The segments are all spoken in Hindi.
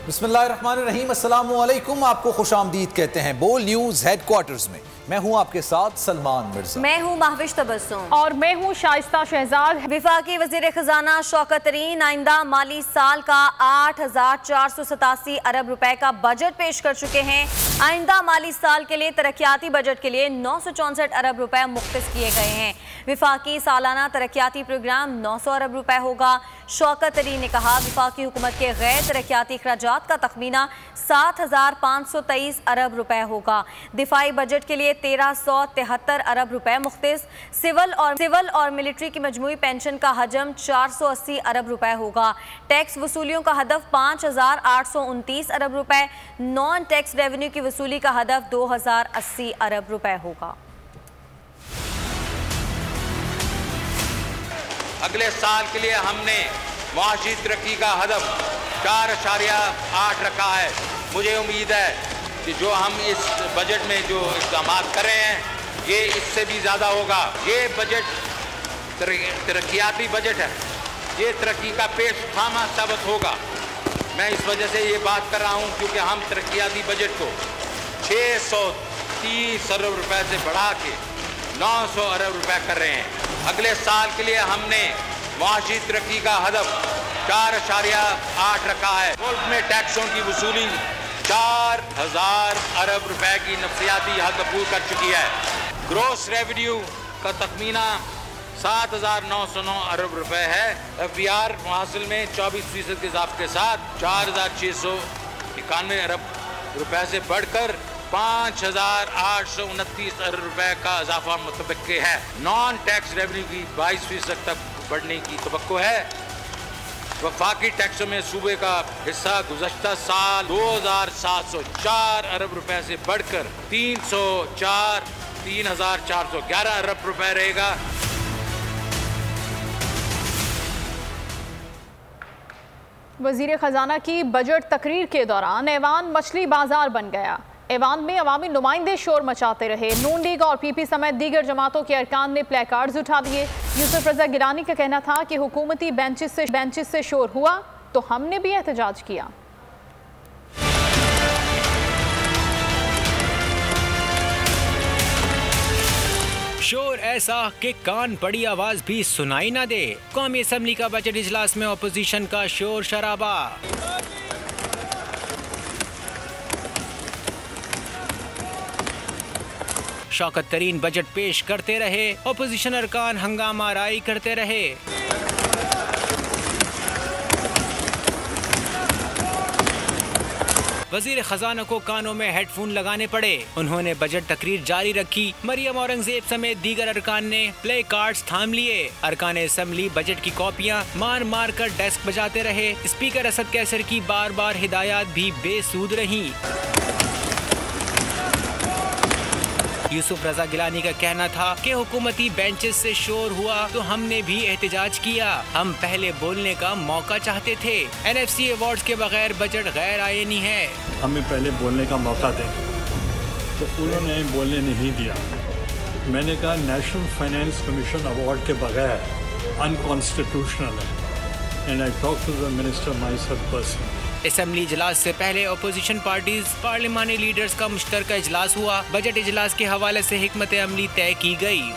बिस्मिल्लाहिर्रहमानिर्रहीम, अस्सलामु अलैकुम। आपको खुशामदीद कहते हैं बोल न्यूज़ हेडक्वार्टर्स में। मैं हूं आपके साथ सलमान मिर्जा। मैं हूं महविश तबस्सुम और मैं हूं शाइस्ता शहजाद। विफाकी वज़ीर खजाना शौकत तरीन आइंदा माली साल का 8,487 अरब रुपए का बजट पेश कर चुके हैं। आइंदा माली साल के लिए तरक्याती बजट के लिए 964 अरब रुपए मुख्तस किए गए हैं। विफाकी सालाना तरक्याती प्रोग्राम 900 अरब रुपए होगा। शौकत तरीन ने कहा, विफाकी हुकूमत के गैर तरक्याती अखराजात का तखमीना 7,523 अरब रुपए होगा। दिफाई बजट के लिए 1,373 अरब रुपए मुख्तस। सिविल और मिलिट्री की मजमूई पेंशन का हजम 480 अरब रुपए होगा। टैक्स वसूलियों का हदफ 5,829 अरब रुपए। नॉन टैक्स रेवेन्यू की वसूली का हदफ 2,080 अरब रुपए होगा। अगले साल के लिए हमने मुआशी तरक्की का हदफ 4.8 रखा है। मुझे उम्मीद है कि जो हम इस बजट में जो इक़दाम कर रहे हैं ये इससे भी ज़्यादा होगा। ये बजट तरक्याती बजट है, ये तरक्की का पेश खामा साबित होगा। मैं इस वजह से ये बात कर रहा हूँ क्योंकि हम तरक्याती बजट को 630 अरब रुपए से बढ़ा के 900 अरब रुपए कर रहे हैं। अगले साल के लिए हमने मुआशी तरक्की का हदफ 4.8 रखा है। मुल्क में टैक्सों की वसूली 4,000 अरब रुपए की नफसियाती हद पूरी कर चुकी है। ग्रोस रेवेन्यू का तखमीना 7,909 अरब रुपए है। FBR मुहासिल में 24% के इजाफे के साथ 4,691 अरब रुपए से बढ़कर 5,829 अरब रुपए का इजाफा मुतवक्के है। नॉन टैक्स रेवेन्यू की 22% तक बढ़ने की तवक्को है। वफाकी टैक्सों में सूबे का हिस्सा गुज़श्ता साल 2,704 अरब रुपए से बढ़कर 3,411 अरब रुपए रहेगा। वजीर खजाना की बजट तकरीर के दौरान ऐवान मछली बाजार बन गया। ऐवान में अवामी नुमाइंदे शोर मचाते रहे। नून लीग और PP समेत दीगर जमातों के अरकान ने प्ले कार्ड्स उठा दिए। यूसुफ रजा गिलानी का कहना था कि हुकूमती बेंचेस से शोर हुआ तो हमने भी एहतजाज किया। शोर ऐसा कि कान बड़ी आवाज भी सुनाई ना दे। कौमी असम्बली का बजट इजलास में अपोजिशन का शोर शराबा। शौकत तरीन बजट पेश करते रहे, अपोजिशन अरकान हंगामा आराई करते रहे। वजीर खजाना को कानों में हेडफोन लगाने पड़े। उन्होंने बजट तकरीर जारी रखी। मरियम औरंगजेब समेत दीगर अरकान ने प्ले कार्ड्स थाम लिए। अरकान असम्बली बजट की कॉपियां मार मार कर डेस्क बजाते रहे। स्पीकर असद कैसर की बार बार हिदायत भी बेसूद रही। यूसुफ रजा गिलानी का कहना था कि हुकूमती बेंचेस से शोर हुआ तो हमने भी एहतजाज किया। हम पहले बोलने का मौका चाहते थे। NFC अवार्ड्स के बगैर बजट गैर आईनी है। हमें पहले बोलने का मौका दें तो उन्होंने बोलने नहीं दिया। मैंने कहा नेशनल फाइनेंस कमीशन अवार्ड के बगैर अनकॉन्स्टिट्यूशनल है and I talk to the minister myself personally. Assembly इजलास से पहले अपोजिशन पार्टीज पार्लिमानी लीडर्स का मुश्तरका इजलास हुआ। बजट इजलास के हवाले से हिकमत अमली तय की गई।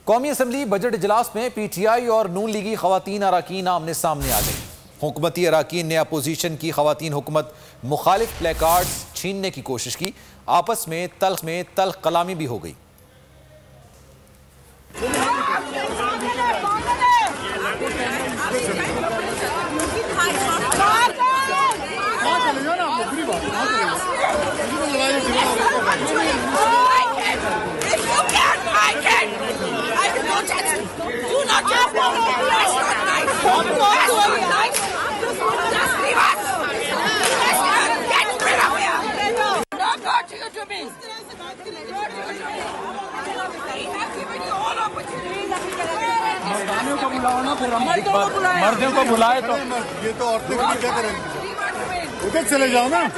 कौमी असम्बली बजट इजलास में PTI और नून लीगी खवातीन अराकीन आमने सामने आ गई। हुकूमती अराकीन ने अपोजिशन की खवातीन हुकूमत मुखालिफ प्ले कार्ड्स छीनने की कोशिश की। आपस में तल्ख कलामी भी हो गई। मर्दों को बुलाए तो ये तो औरतें क्या करेंगी? उधर चले जाओ ना।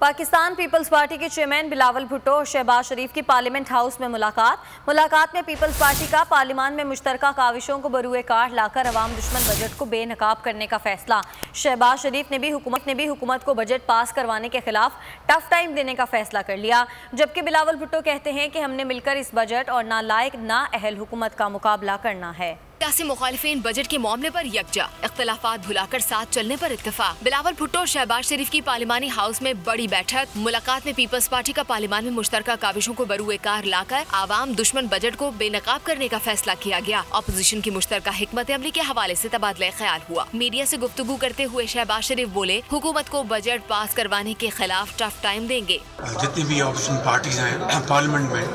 पाकिस्तान पीपल्स पार्टी के चेयरमैन बिलावल भुट्टो और शहबाज शरीफ की पार्लियामेंट हाउस में मुलाकात में पीपल्स पार्टी का पार्लियामान में मुश्तरका काविशों को बरूए कार लाकर अवाम दुश्मन बजट को बेनकाब करने का फैसला। शहबाज शरीफ ने भी हुकूमत को बजट पास करवाने के खिलाफ टफ टाइम देने का फैसला कर लिया, जबकि बिलावल भुट्टो कहते हैं कि हमने मिलकर इस बजट और नालायक नाअहल हुकूमत का मुकाबला करना है। सियासी मुखालिफिन बजट के मामले पर यकजा, इख्तलाफात भुलाकर साथ चलने पर इत्तेफाक। बिलावल भुट्टो और शहबाज शरीफ की पार्लिमानी हाउस में बड़ी बैठक। मुलाकात में पीपल्स पार्टी का पार्लिमान में मुश्तरका काविशों को बरूए कार लाकर आवाम दुश्मन बजट को बेनकाब करने का फैसला किया गया। अपोजिशन की मुश्तरका हिकमत अमली के हवाले से तबादला ख्याल हुआ। मीडिया से गुफ्तगू करते हुए शहबाज शरीफ बोले, हुकूमत को बजट पास करवाने के खिलाफ टफ टाइम देंगे। जितनी भी अपोजिशन पार्टीज हैं पार्लियामेंट में,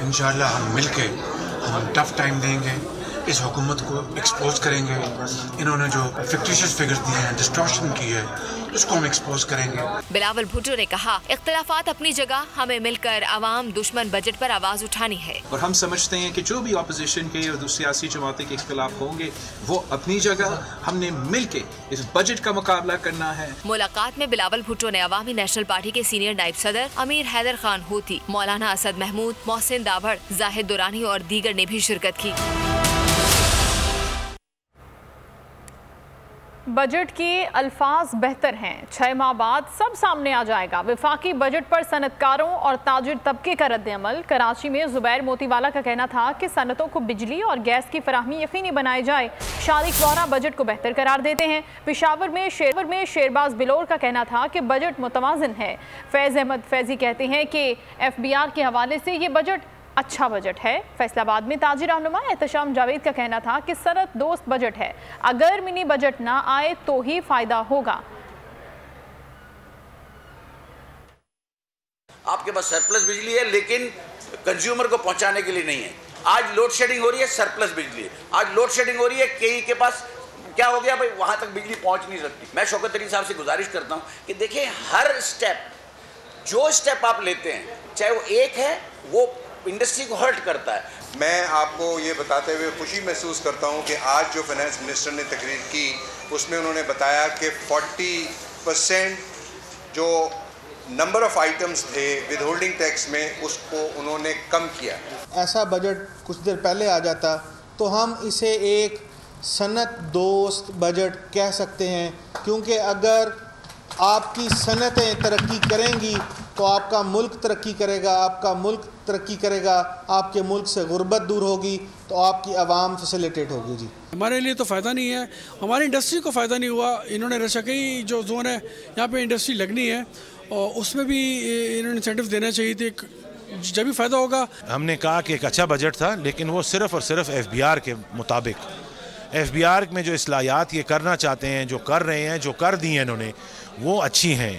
इंशाल्लाह हम मिलके हम टफ टाइम देंगे, इस हुकूमत को एक्सपोज करेंगे। इन्होंने जो फिक्टिशियस फिगर्स दिए हैं, डिस्टॉर्शन की है, उसको हम एक्सपोज करेंगे। बिलावल भुट्टो ने कहा, इख्तलाफात अपनी जगह, हमें मिलकर अवाम दुश्मन बजट पर आवाज उठानी है। और हम समझते हैं कि जो भी अपोजिशन के और सियासी जमातें के इख्तलाफ होंगे वो अपनी जगह, हमने मिलके इस बजट का मुकाबला करना है। मुलाकात में बिलावल भुट्टो ने अवामी नेशनल पार्टी के सीनियर नायब सदर अमीर हैदर खान होती, मौलाना असद महमूद, मोहसिन दाभड़, जाहिद दुरानी और दीगर ने भी शिरकत की। बजट के अल्फाज बेहतर हैं, 6 माह बाद सब सामने आ जाएगा। विफाकी बजट पर सनतकारों और ताजिर तबके का रद्द-ए-अमल। कराची में जुबैर मोतीवाला का कहना था कि सनतों को बिजली और गैस की फराहमी यकीनी बनाई जाए। शादिक वोरा बजट को बेहतर करार देते हैं। पेशावर में शेरबाज बिलोर का कहना था कि बजट मुतवाज़िन है। फैज़ अहमद फैज़ी कहते हैं कि FBR के हवाले से ये बजट अच्छा बजट है। फैसलाबाद में ताजिर रहनुमा एहतशाम जावेद का कहना था कि सनत दोस्त बजट है, अगर मिनी बजट ना आए तो ही फायदा होगा। आपके पास सरप्लस बिजली है लेकिन कंज्यूमर को पहुंचाने के लिए नहीं है। आज लोड शेडिंग हो रही है, सरप्लस बिजली है। आज लोड शेडिंग हो रही है, कई के पास क्या हो गया भाई, वहां तक बिजली पहुंच नहीं सकती। मैं शौकत तरीन साहब से गुजारिश करता हूं कि देखिए, हर स्टेप, जो स्टेप आप लेते हैं, चाहे वो एक है, वो इंडस्ट्री को हर्ट करता है। मैं आपको ये बताते हुए खुशी महसूस करता हूँ कि आज जो फाइनेंस मिनिस्टर ने तकरीर की उसमें उन्होंने बताया कि 40% जो नंबर ऑफ आइटम्स थे विद होल्डिंग टैक्स में, उसको उन्होंने कम किया। ऐसा बजट कुछ देर पहले आ जाता तो हम इसे एक सनत दोस्त बजट कह सकते हैं, क्योंकि अगर आपकी सनतें तरक्की करेंगी तो आपका मुल्क तरक्की करेगा, आपका मुल्क तरक्की करेगा, आपके मुल्क से गुर्बत दूर होगी तो आपकी आवाम फैसिलिटेट होगी। जी, हमारे लिए तो फ़ायदा नहीं है, हमारी इंडस्ट्री को फ़ायदा नहीं हुआ। इन्होंने रशाकई जो जोन है यहाँ पे इंडस्ट्री लगनी है और उसमें भी इन्होंने इंसेंटिव देना चाहिए थे, जब भी फ़ायदा होगा। हमने कहा कि एक अच्छा बजट था, लेकिन वो सिर्फ़ और सिर्फ FBR के मुताबिक, FBR में जो इस्लाहियात ये करना चाहते हैं, जो कर रहे हैं, जो कर दी हैं इन्होंने, वो अच्छी हैं।